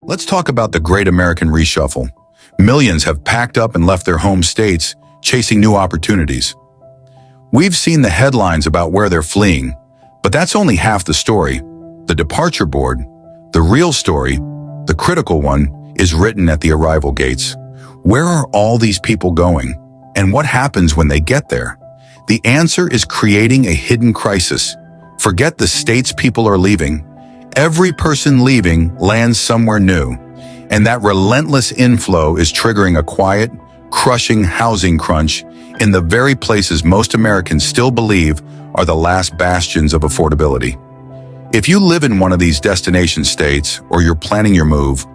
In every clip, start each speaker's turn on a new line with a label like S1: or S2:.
S1: Let's talk about the Great American Reshuffle. Millions have packed up and left their home states, chasing new opportunities. We've seen the headlines about where they're fleeing, but that's only half the story. The departure board, the real story, the critical one, is written at the arrival gates. Where are all these people going? And what happens when they get there? The answer is creating a hidden crisis. Forget the states people are leaving. Every person leaving lands somewhere new, and that relentless inflow is triggering a quiet, crushing housing crunch in the very places most Americans still believe are the last bastions of affordability. If you live in one of these destination states or you're planning your move,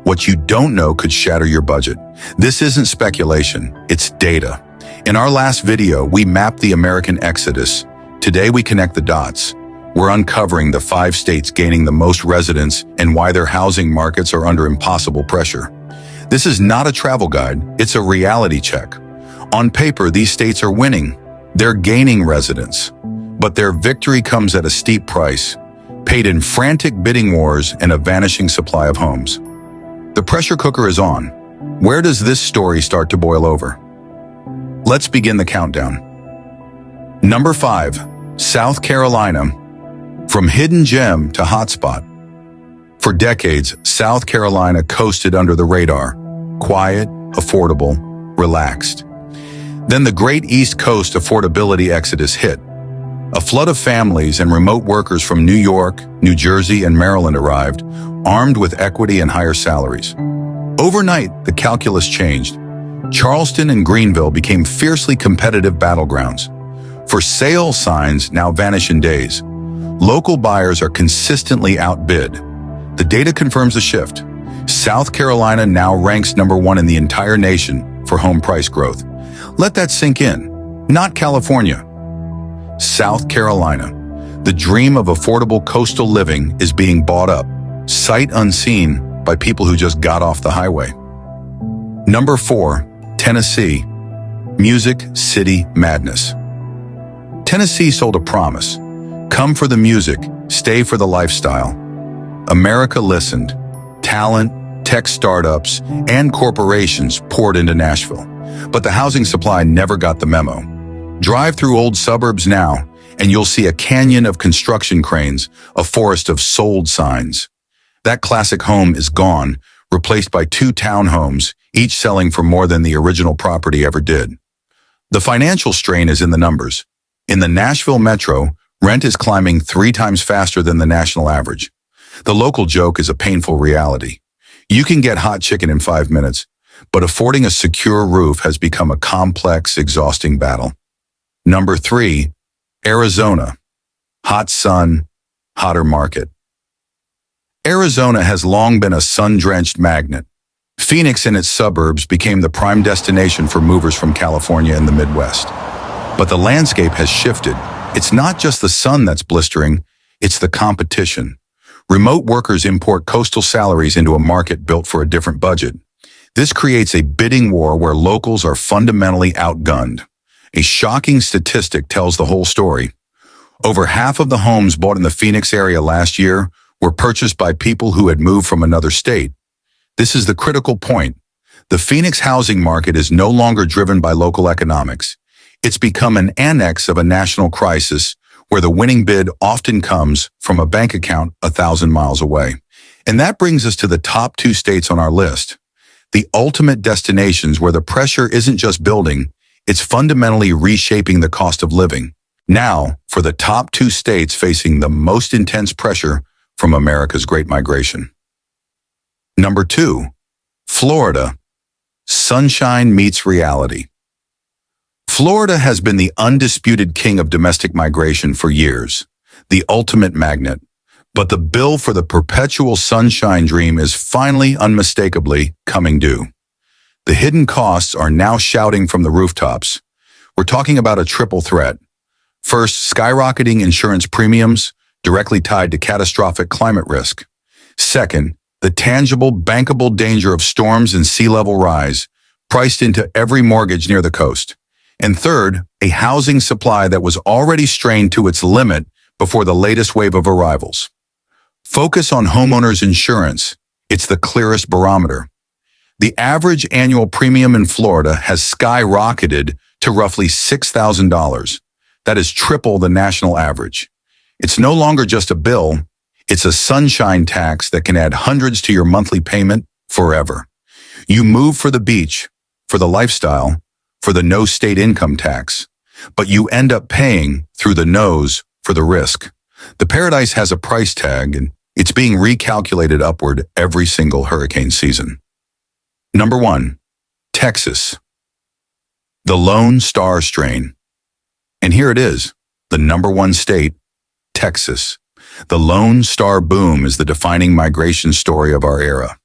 S1: what you don't know could shatter your budget. This isn't speculation, it's data. In our last video, we mapped the American exodus. Today we connect the dots. We're uncovering the 5 states gaining the most residents and why their housing markets are under impossible pressure. This is not a travel guide, it's a reality check. On paper, these states are winning. They're gaining residents. But their victory comes at a steep price, paid in frantic bidding wars and a vanishing supply of homes. The pressure cooker is on. Where does this story start to boil over? Let's begin the countdown. Number 5, South Carolina. From hidden gem to hotspot. For decades, South Carolina coasted under the radar. Quiet, affordable, relaxed. Then the great East Coast affordability exodus hit. A flood of families and remote workers from New York, New Jersey, and Maryland arrived, armed with equity and higher salaries. Overnight, the calculus changed. Charleston and Greenville became fiercely competitive battlegrounds. For sale signs now vanish in days. Local buyers are consistently outbid. The data confirms the shift. South Carolina now ranks number 1 in the entire nation for home price growth. Let that sink in. Not California. South Carolina. The dream of affordable coastal living is being bought up, sight unseen, by people who just got off the highway. Number 4, Tennessee. Music City Madness. Tennessee sold a promise. Come for the music, stay for the lifestyle. America listened. Talent, tech startups, and corporations poured into Nashville. But the housing supply never got the memo. Drive through old suburbs now, and you'll see a canyon of construction cranes, a forest of sold signs. That classic home is gone, replaced by 2 townhomes, each selling for more than the original property ever did. The financial strain is in the numbers. In the Nashville metro, rent is climbing 3 times faster than the national average. The local joke is a painful reality. You can get hot chicken in 5 minutes, but affording a secure roof has become a complex, exhausting battle. Number 3, Arizona. Hot sun, hotter market. Arizona has long been a sun-drenched magnet. Phoenix and its suburbs became the prime destination for movers from California and the Midwest. But the landscape has shifted. It's not just the sun that's blistering, it's the competition. Remote workers import coastal salaries into a market built for a different budget. This creates a bidding war where locals are fundamentally outgunned. A shocking statistic tells the whole story. Over half of the homes bought in the Phoenix area last year were purchased by people who had moved from another state. This is the critical point. The Phoenix housing market is no longer driven by local economics. It's become an annex of a national crisis where the winning bid often comes from a bank account 1,000 miles away. And that brings us to the top 2 states on our list. The ultimate destinations where the pressure isn't just building, it's fundamentally reshaping the cost of living. Now, for the top 2 states facing the most intense pressure from America's Great Migration. Number 2, Florida. Sunshine meets reality. Florida has been the undisputed king of domestic migration for years, the ultimate magnet. But the bill for the perpetual sunshine dream is finally, unmistakably, coming due. The hidden costs are now shouting from the rooftops. We're talking about a triple threat. First, skyrocketing insurance premiums, directly tied to catastrophic climate risk. Second, the tangible, bankable danger of storms and sea level rise, priced into every mortgage near the coast. And third, a housing supply that was already strained to its limit before the latest wave of arrivals. Focus on homeowners insurance. It's the clearest barometer. The average annual premium in Florida has skyrocketed to roughly $6,000. That is triple the national average. It's no longer just a bill, it's a sunshine tax that can add hundreds to your monthly payment forever. You move for the beach, for the lifestyle, for the no state income tax, but you end up paying through the nose for the risk. The paradise has a price tag, and it's being recalculated upward every single hurricane season. Number 1, Texas. The Lone Star strain. And here it is, the number 1 state, Texas. The Lone Star boom is the defining migration story of our era.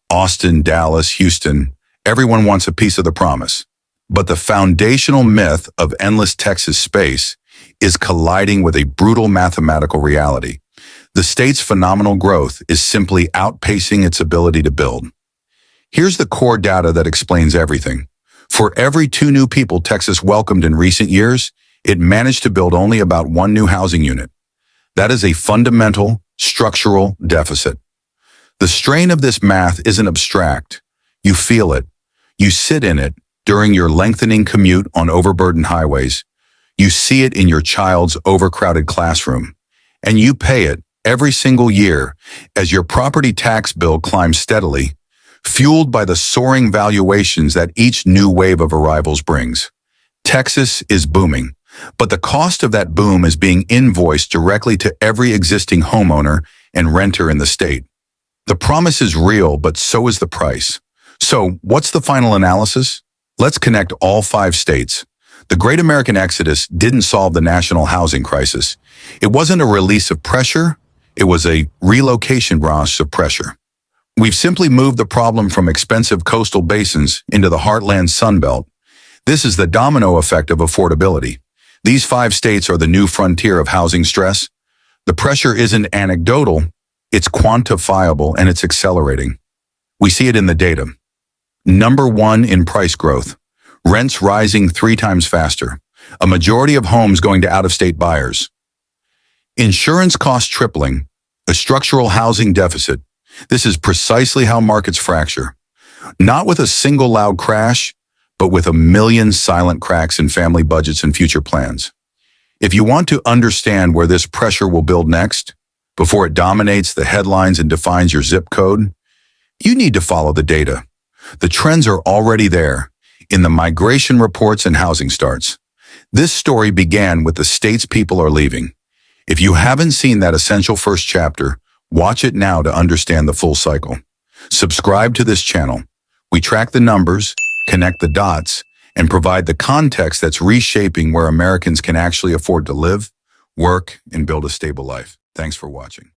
S1: Austin, Dallas, Houston, everyone wants a piece of the promise. But the foundational myth of endless Texas space is colliding with a brutal mathematical reality. The state's phenomenal growth is simply outpacing its ability to build. Here's the core data that explains everything. For every 2 new people Texas welcomed in recent years, it managed to build only about 1 new housing unit. That is a fundamental, structural deficit. The strain of this math isn't abstract. You feel it. You sit in it during your lengthening commute on overburdened highways. You see it in your child's overcrowded classroom. And you pay it every single year as your property tax bill climbs steadily, fueled by the soaring valuations that each new wave of arrivals brings. Texas is booming, but the cost of that boom is being invoiced directly to every existing homeowner and renter in the state. The promise is real, but so is the price. So, what's the final analysis? Let's connect all 5 states. The Great American Exodus didn't solve the national housing crisis. It wasn't a release of pressure, it was a relocation barrage of pressure. We've simply moved the problem from expensive coastal basins into the heartland Sunbelt. This is the domino effect of affordability. These 5 states are the new frontier of housing stress. The pressure isn't anecdotal, it's quantifiable and it's accelerating. We see it in the data. Number 1 in price growth. Rents rising 3 times faster. A majority of homes going to out-of-state buyers. Insurance costs tripling. A structural housing deficit. This is precisely how markets fracture. Not with a single loud crash, but with a million silent cracks in family budgets and future plans. If you want to understand where this pressure will build next, before it dominates the headlines and defines your zip code, you need to follow the data. The trends are already there, in the migration reports and housing starts. This story began with the states people are leaving. If you haven't seen that essential first chapter, watch it now to understand the full cycle. Subscribe to this channel. We track the numbers, connect the dots, and provide the context that's reshaping where Americans can actually afford to live, work, and build a stable life. Thanks for watching.